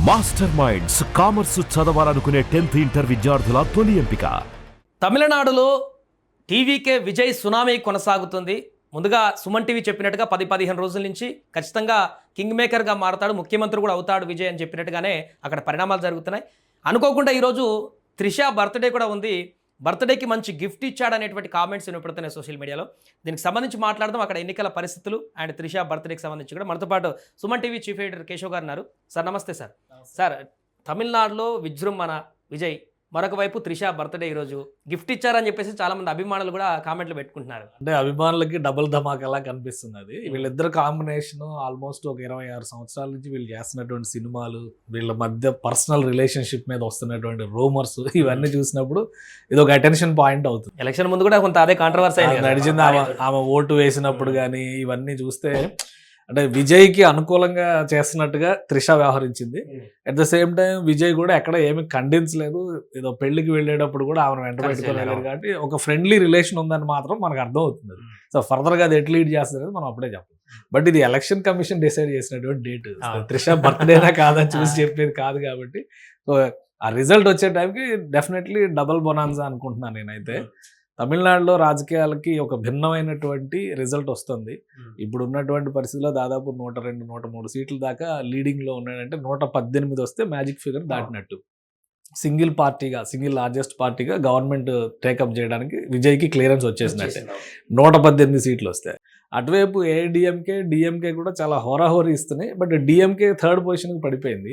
Master minds commerce చదవాలనుకునే 10th inter విద్యార్థుల తొలి ఎంపిక. తమిళనాడులో టీవీకే విజయ్ సునామీ కొనసాగుతుంది. ముందుగా సుమన్ టీవీ చెప్పినట్టుగా 10-15 రోజుల నుంచి ఖచ్చితంగా కింగ్ మేకర్గా మారతాడు, ముఖ్యమంత్రి కూడా అవుతాడు విజయ్ అని చెప్పినట్టుగానే అక్కడ పరిణామాలు జరుగుతున్నాయి. అనుకోకుండా ఈరోజు త్రిష బర్త్డే కూడా ఉంది. బర్త్డేకి మంచి గిఫ్ట్ ఇచ్చాడనేటువంటి కామెంట్స్ వినపడుతున్నాయి సోషల్ మీడియాలో. దీనికి సంబంధించి మాట్లాడదాం, అక్కడ ఎన్నికల పరిస్థితులు అండ్ త్రిష బర్త్డేకి సంబంధించి కూడా. మనతో పాటు Suman TV chief editor Keshav గారు ఉన్నారు. సార్ నమస్తే సార్. సార్, తమిళనాడులో విజృంభణ విజయ్, మరొక వైపు త్రిష బర్త్డే ఈరోజు గిఫ్ట్ ఇచ్చారని చెప్పేసి చాలా మంది అభిమానులు కూడా కామెంట్లు పెట్టుకుంటున్నారు. అంటే అభిమానులకి డబుల్ ధమాకాలా కనిపిస్తుంది అది. వీళ్ళిద్దరు కాంబినేషన్ ఆల్మోస్ట్ ఒక 26 సంవత్సరాల నుంచి వీళ్ళు చేస్తున్నటువంటి సినిమాలు, వీళ్ళ మధ్య పర్సనల్ రిలేషన్షిప్ మీద వస్తున్నటువంటి రూమర్స్, ఇవన్నీ చూసినప్పుడు ఇది ఒక అటెన్షన్ పాయింట్ అవుతుంది. ఎలక్షన్ ముందు కూడా కొంత అదే కాంట్రవర్సీ నడిచింది. ఆమె ఓటు వేసినప్పుడు కానీ ఇవన్నీ చూస్తే అంటే విజయ్కి అనుకూలంగా చేస్తున్నట్టుగా త్రిష వ్యవహరించింది. At the same time Vijay కూడా ఎక్కడ ఏమి ఖండించలేదు. ఏదో పెళ్లికి వెళ్ళేటప్పుడు కూడా ఆమెను వెంట పెట్టుకొని వెళ్ళారు కాబట్టి ఒక ఫ్రెండ్లీ రిలేషన్ ఉందని మాత్రం మనకు అర్థం అవుతుంది. సో ఫర్దర్ గా అది ఎట్లా లీడ్ చేస్తుంది మనం అప్పుడే చెప్పాలి. బట్ ఇది ఎలక్షన్ కమిషన్ డిసైడ్ చేసినటువంటి డేట్. త్రిష బర్త్డేనా కాదని చూసి చెప్పేది కాదు కాబట్టి సో ఆ రిజల్ట్ వచ్చే టైంకి డెఫినెట్లీ డబుల్ బొనాన్సా అనుకుంటున్నాను నేనైతే. తమిళనాడులో రాజకీయాలకి ఒక భిన్నమైనటువంటి రిజల్ట్ వస్తుంది. ఇప్పుడు ఉన్నటువంటి పరిస్థితిలో దాదాపు 102-103 సీట్ల దాకా లీడింగ్లో ఉన్నాడంటే 118 వస్తే మ్యాజిక్ ఫిగర్ దాటినట్టు. సింగిల్ లార్జెస్ట్ పార్టీగా గవర్నమెంట్ టేకప్ చేయడానికి విజయ్కి క్లియరెన్స్ వచ్చేసినట్టే 118 సీట్లు వస్తాయి. అటువైపు డిఎంకే కూడా చాలా హోరాహోరీ ఇస్తున్నాయి. బట్ డిఎంకే థర్డ్ పొజిషన్కి పడిపోయింది.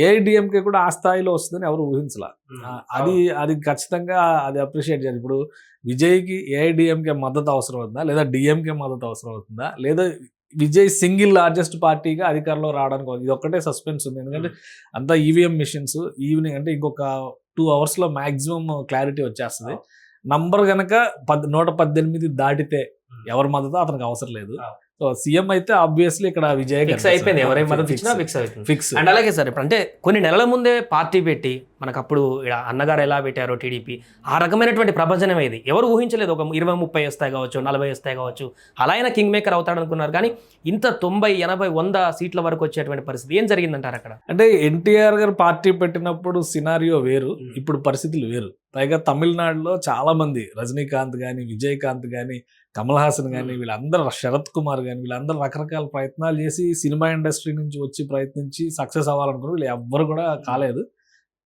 ఏఐడిఎంకే కూడా ఆ స్థాయిలో వస్తుందని ఎవరు ఊహించలా. అది ఖచ్చితంగా అది అప్రిషియేట్ చేయాలి. ఇప్పుడు విజయ్కి ఏఐడిఎంకే మద్దతు అవసరం అవుతుందా, లేదా డిఎంకే మద్దతు అవసరం అవుతుందా, లేదా విజయ్ సింగిల్ లార్జెస్ట్ పార్టీగా అధికారంలో రావడానికి ఇది ఒక్కటే సస్పెన్స్ ఉంది. ఎందుకంటే అంతా ఈవీఎం మిషన్స్ ఈవినింగ్ అంటే ఇంకొక 2 అవర్స్లో మ్యాక్సిమం క్లారిటీ వచ్చేస్తుంది. నంబర్ కనుక 118 దాటితే ఎవరి మద్దతు అతనికి అవసరం లేదు. సో సీఎం అయితే ఆబ్వియస్లీ ఇక్కడ విజయ్ ఫిక్స్ అయిపోయింది. ఎవరైనా మద్దతు ఇచ్చినా ఫిక్స్ అవుతుంది. ఫిక్స్. అండ్ అలాగే సార్, ఇప్పుడు అంటే కొన్ని నెలల ముందే పార్టీ పెట్టి మనకు అప్పుడు అన్నగారు ఎలా పెట్టారో టీడీపీ, ఆ రకమైనటువంటి ప్రపంచం ఇది ఎవరు ఊహించలేదు. ఒక 20-30 వస్తాయి కావచ్చు, 40 వస్తాయి కావచ్చు, అలా అయినా కింగ్ మేకర్ అవుతాడు అనుకున్నారు. కానీ ఇంత 90, 80, 100 సీట్ల వరకు వచ్చేటువంటి పరిస్థితి ఏం జరిగిందంటారు అక్కడ? అంటే ఎన్టీఆర్ గారు పార్టీ పెట్టినప్పుడు సినారియో వేరు, ఇప్పుడు పరిస్థితులు వేరు. పైగా తమిళనాడులో చాలా మంది రజనీకాంత్ కానీ, విజయకాంత్ కానీ, కమల్ హాసన్ కానీ, వీళ్ళందరూ శరత్ కుమార్ కానీ, వీళ్ళందరూ రకరకాల ప్రయత్నాలు చేసి సినిమా ఇండస్ట్రీ నుంచి వచ్చి ప్రయత్నించి సక్సెస్ అవ్వాలనుకున్నారు. వీళ్ళు ఎవ్వరు కూడా కాలేదు.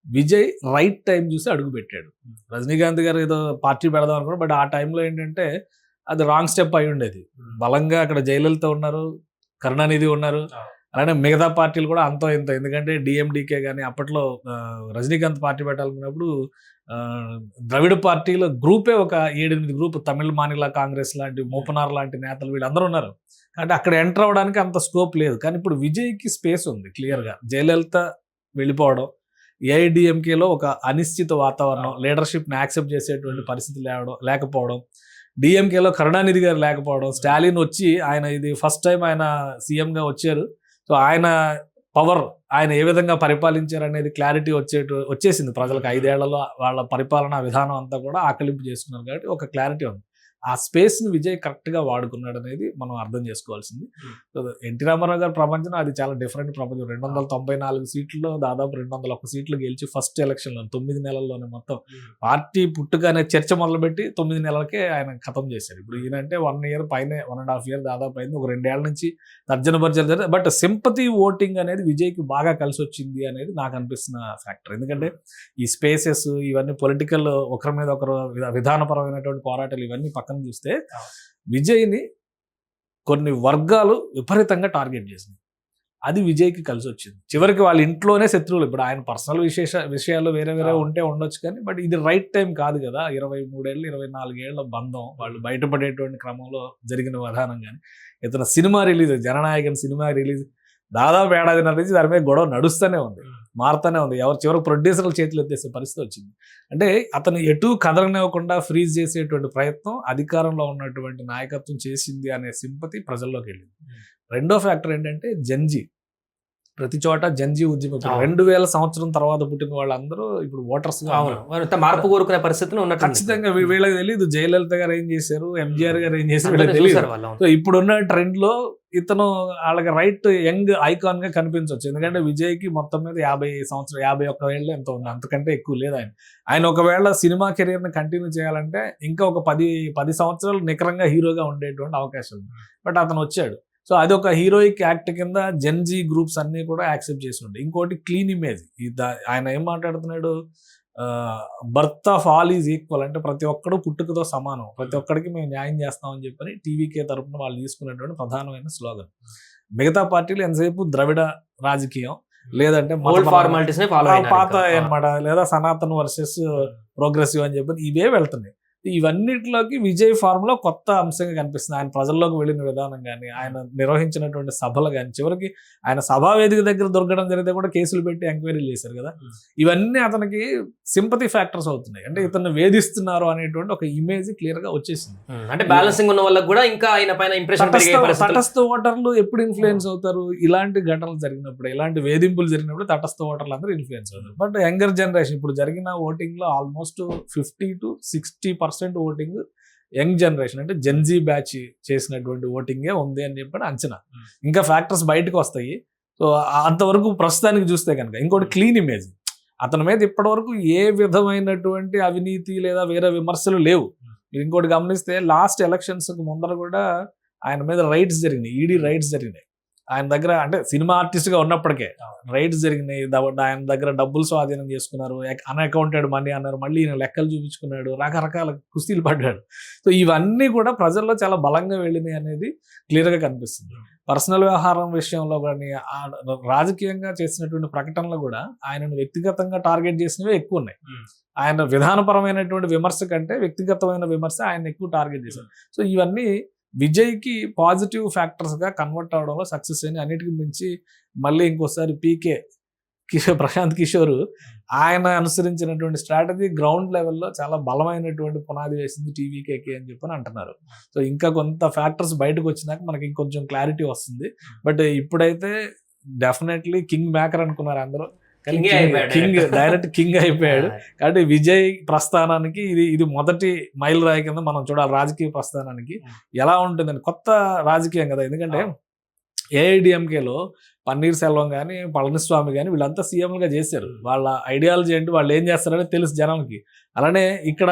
విజయ్ రైట్ టైం చూసి అడుగు పెట్టాడు. రజనీకాంత్ గారు ఏదో పార్టీ పెడదాం అనుకున్నారు. బట్ ఆ టైంలో ఏంటంటే అది రాంగ్ స్టెప్ అయి ఉండేది. బలంగా అక్కడ జయలలిత ఉన్నారు, కరుణానిధి ఉన్నారు, అలానే మిగతా పార్టీలు కూడా అంతో ఇంత. ఎందుకంటే డిఎండికే కానీ అప్పట్లో రజనీకాంత్ పార్టీ పెట్టాలనుకున్నప్పుడు ద్రవిడ పార్టీలో గ్రూపే ఒక 7-8 గ్రూప్, తమిళ మానిల కాంగ్రెస్ లాంటి, మూపనార్ లాంటి నేతలు వీళ్ళందరూ ఉన్నారు. అంటే అక్కడ ఎంటర్ అవ్వడానికి అంత స్కోప్ లేదు. కానీ ఇప్పుడు విజయ్కి స్పేస్ ఉంది క్లియర్గా. జయలలిత వెళ్ళిపోవడం, ఏఐడిఎంకేలో ఒక అనిశ్చిత వాతావరణం, లీడర్షిప్ని యాక్సెప్ట్ చేసేటువంటి పరిస్థితి లేకపోవడం, డిఎంకేలో కరుణానిధి గారు లేకపోవడం, స్టాలిన్ వచ్చి ఆయన ఇది ఫస్ట్ టైం ఆయన సీఎంగా వచ్చారు. సో ఆయన పవర్, ఆయన ఏ విధంగా పరిపాలించారు అనేది క్లారిటీ వచ్చేసింది ప్రజలకు. 5 ఏళ్లలో వాళ్ళ పరిపాలనా విధానం అంతా కూడా ఆకలింపు చేసుకున్నారు కాబట్టి ఒక క్లారిటీ ఉంది. ఆ స్పేస్ని విజయ్ కరెక్ట్గా వాడుకున్నాడు అనేది మనం అర్థం చేసుకోవాల్సింది. ఎన్టీ రామారావు గారి ప్రపంచం అది చాలా డిఫరెంట్ ప్రపంచం. 294 సీట్లలో దాదాపు 201 సీట్లు గెలిచి ఫస్ట్ ఎలక్షన్లో 9 నెలల్లోనే మొత్తం పార్టీ పుట్టుక అనే చర్చ మొదలుపెట్టి 9 నెలలకే ఆయన ఖతం చేశారు. ఇప్పుడు ఈయనంటే 1 ఇయర్ పైనే, 1.5 ఇయర్ దాదాపు అయింది. ఒక 2 ఏళ్ల నుంచి తర్జన భర్జన జరిగింది. బట్ సింపతి ఓటింగ్ అనేది విజయ్కి బాగా కలిసి వచ్చింది అనేది నాకు అనిపిస్తున్న ఫ్యాక్టర్. ఎందుకంటే ఈ స్పేసెస్ ఇవన్నీ పొలిటికల్, ఒకరి మీద ఒకరు విధానపరమైనటువంటి పోరాటాలు ఇవన్నీ పక్కన చూస్తే విజయ్ని కొన్ని వర్గాలు విపరీతంగా టార్గెట్ చేసింది. అది విజయ్కి కలిసి వచ్చింది. చివరికి వాళ్ళ ఇంట్లోనే శత్రువులు. ఇప్పుడు ఆయన పర్సనల్ విషయాలు వేరే ఉంటే ఉండొచ్చు కానీ బట్ ఇది రైట్ టైం కాదు కదా. 23 ఏళ్ళు 24 ఏళ్ల బంధం, వాళ్ళు బయటపడేటువంటి క్రమంలో జరిగిన విధానం కానీ, ఇతను cinema release, Jana Nayagan cinema release దాదాపు 1.5 ఏళ్ల నుంచి దాని మీద గొడవ నడుస్తూనే ఉంది, మారుతూనే ఉంది. చివరికి ప్రొడ్యూసర్ల చేతులు ఎత్తేసే పరిస్థితి వచ్చింది. అంటే అతను ఎటు కదలనివ్వకుండా ఫ్రీజ్ చేసేటువంటి ప్రయత్నం అధికారంలో ఉన్నటువంటి నాయకత్వం చేసింది అనే సింపతి ప్రజల్లోకి వెళ్ళింది. రెండో ఫ్యాక్టర్ ఏంటంటే జెన్జీ. ప్రతి చోట జంజీ ఉద్యమం. అవును. 2000 సంవత్సరం తర్వాత పుట్టిన వాళ్ళందరూ ఇప్పుడు ఓటర్స్ అవును, వారంతా మార్పు కోరుకునే పరిస్థితిని ఉన్నట్టు ఖచ్చితంగా వీళ్ళకి తెలియదు జయలలిత గారు ఏం చేశారు, ఎంజీఆర్ గారు ఏం చేశారు వీళ్ళకి తెలియదు. చూసారు వాళ్ళు. సో ఇప్పుడున్న ట్రెండ్ లో ఇతను వాళ్ళకి రైట్ యంగ్ ఐకాన్ గా కనిపించవచ్చు. ఎందుకంటే విజయ్కి మొత్తం మీద 51 ఏళ్ళు ఎంత ఉంది, అంతకంటే ఎక్కువ లేదు ఆయన ఒకవేళ సినిమా కెరీర్ ని కంటిన్యూ చేయాలంటే ఇంకా ఒక 10 సంవత్సరాలు నికరంగా హీరోగా ఉండేటువంటి అవకాశం ఉంది. బట్ అతను వచ్చాడు. సో అది ఒక హీరోయిక్ యాక్ట్ కింద జెన్జీ గ్రూప్స్ అన్ని కూడా యాక్సెప్ట్ చేసి ఉంటాయి. ఇంకోటి క్లీన్ ఇమేజ్. ఆయన ఏం మాట్లాడుతున్నాడు, birth of all is equal, అంటే ప్రతి ఒక్కడు పుట్టుకతో సమానం, ప్రతి ఒక్కడికి మేము న్యాయం చేస్తామని చెప్పని టీవీకే తరపున వాళ్ళు తీసుకునేటువంటి ప్రధానమైన స్లోగన్. మిగతా పార్టీలు ఎంతసేపు ద్రవిడ రాజకీయం లేదంటే పాత అనమాట, లేదా సనాతన్ వర్సెస్ ప్రోగ్రెసివ్ అని చెప్పి ఇవే వెళ్తున్నాయి. ఇవన్నిటిలోకి విజయ్ ఫార్ములా కొత్త అంశంగా కనిపిస్తుంది. ఆయన ప్రజల్లోకి వెళ్ళిన విధానం కానీ, ఆయన నిర్వహించినటువంటి సభలు కానీ, చివరికి ఆయన సభా వేదిక దగ్గర దొరకడం జరిగితే కూడా కేసులు పెట్టి ఎంక్వైరీలు చేశారు కదా. ఇవన్నీ అతనికి సింపతి ఫ్యాక్టర్స్ అవుతున్నాయి. అంటే ఇతను వేధిస్తున్నారు అనేటువంటి ఒక ఇమేజ్ క్లియర్ గా వచ్చేసింది. అంటే బ్యాలెన్సింగ్ ఉన్న వాళ్ళకి కూడా ఇంకా ఆయన పైన ఇంప్రెషన్, తటస్థ ఓటర్లు ఎప్పుడు ఇన్ఫ్లుయెన్స్ అవుతారు, ఇలాంటి ఘటనలు జరిగినప్పుడు, ఇలాంటి వేధింపులు జరిగినప్పుడు తటస్థ ఓటర్లు అందరూ ఇన్ఫ్లుయెన్స్ అవుతారు. బట్ యంగర్ జనరేషన్ ఇప్పుడు జరిగిన ఓటింగ్ లో almost 50 to 60% voting young generation, అంటే జెన్జీ బ్యాచ్ చేసినటువంటి ఓటింగే ఉంది అని చెప్పి అంచనా. ఇంకా ఫ్యాక్టర్స్ బయటకు వస్తాయి. సో అంతవరకు ప్రస్తుతానికి చూస్తే కనుక ఇంకోటి క్లీన్ ఇమేజ్. అతని మీద ఇప్పటివరకు ఏ విధమైనటువంటి అవినీతి లేదా వేరే విమర్శలు లేవు. మీరు ఇంకోటి గమనిస్తే లాస్ట్ ఎలక్షన్స్ ముందర కూడా ఆయన మీద రైట్స్ జరిగినాయి, ఈడీ రైట్స్ జరిగినాయి. ఆయన దగ్గర అంటే సినిమా ఆర్టిస్ట్ గా ఉన్నప్పటికే రైట్స్ జరిగినాయి. ఆయన దగ్గర డబ్బులు స్వాధీనం చేసుకున్నారు, అన్అకౌంటెడ్ మనీ అన్నారు, మళ్ళీ ఈయన లెక్కలు చూపించుకున్నాడు, రకరకాల కుస్తీలు పడ్డాడు. సో ఇవన్నీ కూడా ప్రజల్లో చాలా బలంగా వెళ్ళినాయి అనేది క్లియర్ గా కనిపిస్తుంది. పర్సనల్ వ్యవహారం విషయంలో కానీ, రాజకీయంగా చేసినటువంటి ప్రకటనలు కూడా ఆయనను వ్యక్తిగతంగా టార్గెట్ చేసినవి ఎక్కువ ఉన్నాయి. ఆయన విధానపరమైనటువంటి విమర్శ కంటే వ్యక్తిగతమైన విమర్శ ఆయన ఎక్కువ టార్గెట్ చేశారు. సో ఇవన్నీ విజయ్కి పాజిటివ్ ఫ్యాక్టర్స్ గా కన్వర్ట్ అవడంలో సక్సెస్ అయిన. అన్నిటికీ మించి మళ్ళీ ఇంకోసారి ప్రశాంత్ కిషోర్ ఆయన అనుసరించినటువంటి స్ట్రాటజీ గ్రౌండ్ లెవెల్లో చాలా బలమైనటువంటి పునాది వేసింది టీవీకేకి అని చెప్పని అంటున్నారు. సో ఇంకా కొంత ఫ్యాక్టర్స్ బయటకు వచ్చినాక మనకి ఇంకొంచెం క్లారిటీ వస్తుంది. బట్ ఇప్పుడైతే డెఫినెట్లీ కింగ్ మేకర్ అనుకున్నారు అందరూ, డైరెక్ట్ కింగ్ అయిపోయాడు. కాబట్టి విజయ్ ప్రస్థానానికి ఇది మొదటి మైల్ రాయి కింద మనం చూడాలి. రాజకీయ ప్రస్థానానికి ఎలా ఉంటుందని, కొత్త రాజకీయం కదా. ఎందుకంటే ఏఐడిఎంకేలో పన్నీర్ సెల్వం కానీ, పళనిస్వామి కానీ వీళ్ళంతా సీఎంలుగా చేశారు. వాళ్ళ ఐడియాలజీ ఏంటి, వాళ్ళు ఏం చేస్తారని తెలుసు జనానికి. అలానే ఇక్కడ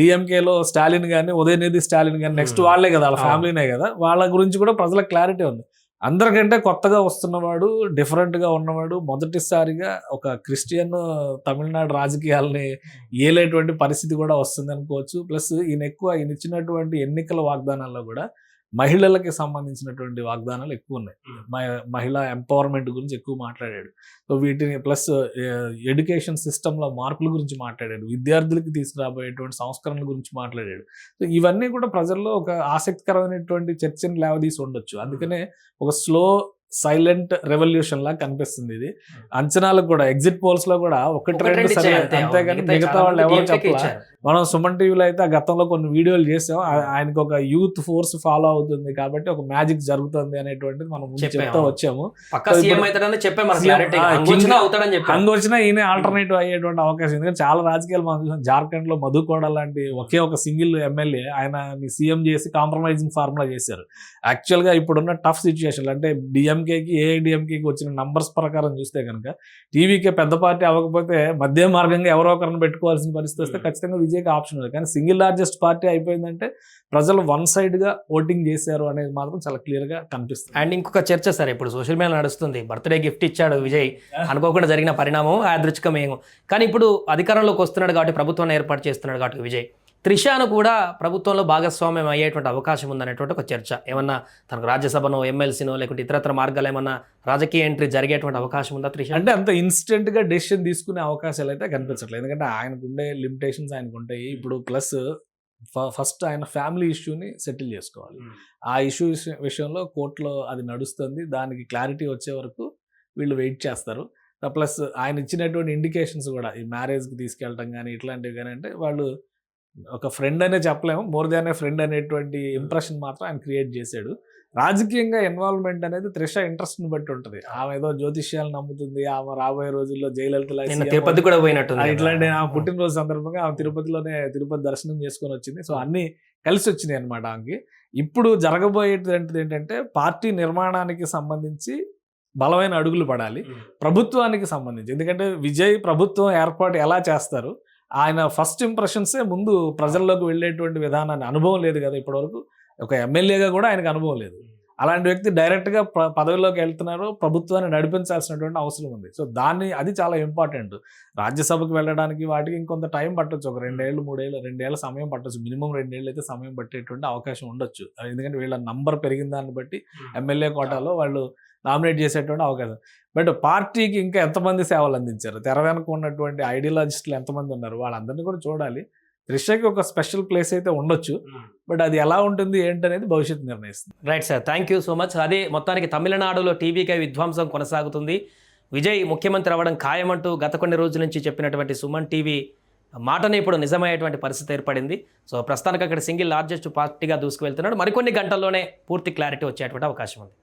డిఎంకేలో స్టాలిన్ కానీ, ఉదయనిధి స్టాలిన్ కానీ నెక్స్ట్ వాళ్ళే కదా, వాళ్ళ ఫ్యామిలీనే కదా, వాళ్ళ గురించి కూడా ప్రజలకు క్లారిటీ ఉంది. అందరికంటే కొత్తగా వస్తున్నవాడు, డిఫరెంట్గా ఉన్నవాడు, మొదటిసారిగా ఒక క్రిస్టియన్ తమిళనాడు రాజకీయాలని ఏలేటువంటి పరిస్థితి కూడా వస్తుంది అనుకోవచ్చు. ప్లస్ ఈయన ఇచ్చినటువంటి ఎన్నికల వాగ్దానాల్లో కూడా మహిళలకి సంబంధించినటువంటి వాగ్దానాలు ఎక్కువ ఉన్నాయి. మహిళా ఎంపవర్మెంట్ గురించి ఎక్కువ మాట్లాడాడు. సో వీటిని ప్లస్ ఎడ్యుకేషన్ సిస్టంలో మార్పుల గురించి మాట్లాడాడు, విద్యార్థులకి తీసుకురాబోయేటువంటి సంస్కరణల గురించి మాట్లాడాడు. సో ఇవన్నీ కూడా ప్రజల్లో ఒక ఆసక్తికరమైనటువంటి చర్చని లేవదీసి ఉండొచ్చు. అందుకనే ఒక స్లో సైలెంట్ రెవల్యూషన్ లా కనిపిస్తుంది ఇది. అంచనాలకు కూడా ఎగ్జిట్ పోల్స్ లో కూడా ఒకటి రెండు సరే, అంతేగాని మిగతా వాళ్ళు ఎవరు చెప్పాలి. మనం సుమన్ టీవీలో అయితే గతంలో కొన్ని వీడియోలు చేసాం. ఆయనకు ఒక యూత్ ఫోర్స్ ఫాలో అవుతుంది కాబట్టి ఒక మ్యాజిక్ జరుగుతుంది అనేటువంటిది మనం చెప్తా వచ్చాము. హంగ్ వచ్చినా ఈయన ఆల్టర్నేటివ్ అయ్యేటువంటి అవకాశం. ఎందుకంటే చాలా రాజకీయాలు మనం చూసాం. జార్ఖండ్ లో మధు కోడ లాంటి ఒకే ఒక సింగిల్ ఎమ్మెల్యే ఆయన సీఎం చేసి కాంప్రమైజింగ్ ఫార్ములా చేశారు. యాక్చువల్ గా ఇప్పుడున్న టఫ్ సిచ్యువేషన్ అంటే డిఎంకేకి ఏఐడిఎంకేకి వచ్చిన నంబర్స్ ప్రకారం చూస్తే కనుక టీవీకే పెద్ద పార్టీ అవ్వకపోతే మధ్య మార్గంగా ఎవరో ఒకరిని పెట్టుకోవాల్సిన పరిస్థితి వస్తే ఖచ్చితంగా విజయ్కి ఆప్షన్ ఉంది. కానీ సింగిల్ లార్జెస్ట్ పార్టీ అయిపోయిందంటే ప్రజలు వన్ సైడ్ గా ఓటింగ్ చేశారు అనేది మాత్రం చాలా క్లియర్ గా కనిపిస్తుంది. అండ్ ఇంకొక చర్చ సార్, ఇప్పుడు సోషల్ మీడియా నడుస్తుంది, బర్త్డే గిఫ్ట్ ఇచ్చాడు విజయ్, అనుకోకుండా జరిగిన పరిణామం, యాదృచ్ఛికమేమో. కానీ ఇప్పుడు అధికారంలోకి వస్తున్నాడు కాబట్టి, ప్రభుత్వాన్ని ఏర్పాటు చేస్తున్నాడు కాబట్టి విజయ్, త్రిషాను కూడా ప్రభుత్వంలో భాగస్వామ్యం అయ్యేటువంటి అవకాశం ఉందనేటువంటి ఒక చర్చ. ఏమన్నా తనకు రాజ్యసభనో, ఎమ్మెల్సీనో, లేకుంటే ఇతరత్ర మార్గాలు ఏమన్నా రాజకీయ ఎంట్రీ జరిగేటువంటి అవకాశం ఉందా త్రిష? అంటే అంత ఇన్స్టెంట్ గా డెసిషన్ తీసుకునే అవకాశాలు అయితే కనిపించట్లేదు. ఎందుకంటే ఆయనకు ఉండే లిమిటేషన్స్ ఆయనకు ఉంటాయి. ఇప్పుడు ప్లస్ ఫస్ట్ ఆయన ఫ్యామిలీ ఇష్యూని సెటిల్ చేసుకోవాలి. ఆ ఇష్యూ విషయంలో కోర్టులో అది నడుస్తుంది. దానికి క్లారిటీ వచ్చే వరకు వీళ్ళు వెయిట్ చేస్తారు. ప్లస్ ఆయన ఇచ్చినటువంటి ఇండికేషన్స్ కూడా ఈ మ్యారేజ్కి తీసుకెళ్ళటం కానీ ఇట్లాంటివి కానీ, అంటే వాళ్ళు ఒక ఫ్రెండ్ అనే చెప్పలేము, మోర్ దాన్ ఏ ఫ్రెండ్ అనేటువంటి ఇంప్రెషన్ మాత్రం ఆయన క్రియేట్ చేశాడు. రాజకీయంగా ఇన్వాల్వ్మెంట్ అనేది త్రిష ఇంట్రెస్ట్ ని బట్టి ఉంటుంది. ఆమె ఏదో జ్యోతిష్యాలు నమ్ముతుంది, ఆమె రాబోయే రోజుల్లో జయలలిత నిన్న తిరుపతి కూడా పోయినట్టు ఇట్లాంటి ఆమె పుట్టినరోజు సందర్భంగా ఆమె తిరుపతి దర్శనం చేసుకొని వచ్చింది. సో అన్ని కలిసి వచ్చినాయి అనమాట ఆమెకి. ఇప్పుడు జరగబోయేది ఏంటంటే పార్టీ నిర్మాణానికి సంబంధించి బలమైన అడుగులు పడాలి, ప్రభుత్వానికి సంబంధించి. ఎందుకంటే విజయ్ ప్రభుత్వం ఏర్పాటు ఎలా చేస్తారు, ఆయన ఫస్ట్ ఇంప్రెషన్సే ముందు ప్రజల్లోకి వెళ్ళేటువంటి విధానాన్ని, అనుభవం లేదు కదా ఇప్పటివరకు, ఒక ఎమ్మెల్యేగా కూడా ఆయనకు అనుభవం లేదు. అలాంటి వ్యక్తి డైరెక్ట్గా పదవిలోకి వెళ్తున్నారు, ప్రభుత్వాన్ని నడిపించాల్సినటువంటి అవసరం ఉంది. సో అది చాలా ఇంపార్టెంట్. రాజ్యసభకు వెళ్ళడానికి వాటికి ఇంకొంత టైం పట్టొచ్చు, ఒక 2 ఏళ్ళు 3 ఏళ్ళు 2 ఏళ్ళ సమయం పట్టొచ్చు, మినిమం 2 ఏళ్ళు అయితే సమయం పట్టేటువంటి అవకాశం ఉండొచ్చు. ఎందుకంటే వీళ్ళ నంబర్ పెరిగిన దాన్ని బట్టి ఎమ్మెల్యే కోటాలో వాళ్ళు నామినేట్ చేసేటువంటి అవకాశం. బట్ పార్టీకి ఇంకా ఎంతమంది సేవలు అందించారు, తెర వెనక ఉన్నటువంటి ఐడియాలజిస్టులు ఎంతమంది ఉన్నారు, వాళ్ళందరినీ కూడా చూడాలి. త్రిషకి ఒక స్పెషల్ ప్లేస్ అయితే ఉండొచ్చు, బట్ అది ఎలా ఉంటుంది ఏంటనేది భవిష్యత్తు నిర్ణయిస్తుంది. Right sir, thank you so much. అదే మొత్తానికి తమిళనాడులో టీవీకే విధ్వంసం కొనసాగుతుంది, విజయ్ ముఖ్యమంత్రి అవ్వడం ఖాయమంటూ గత కొన్ని రోజుల నుంచి చెప్పినటువంటి సుమన్ టీవీ మాటనే ఇప్పుడు నిజమయ్యేటువంటి పరిస్థితి ఏర్పడింది. సో ప్రస్తుతానికి అక్కడ సింగిల్ లార్జెస్ట్ పార్టీగా దూసుకువెళ్తున్నాడు. మరికొన్ని గంటల్లోనే పూర్తి క్లారిటీ వచ్చేటువంటి అవకాశం ఉంది.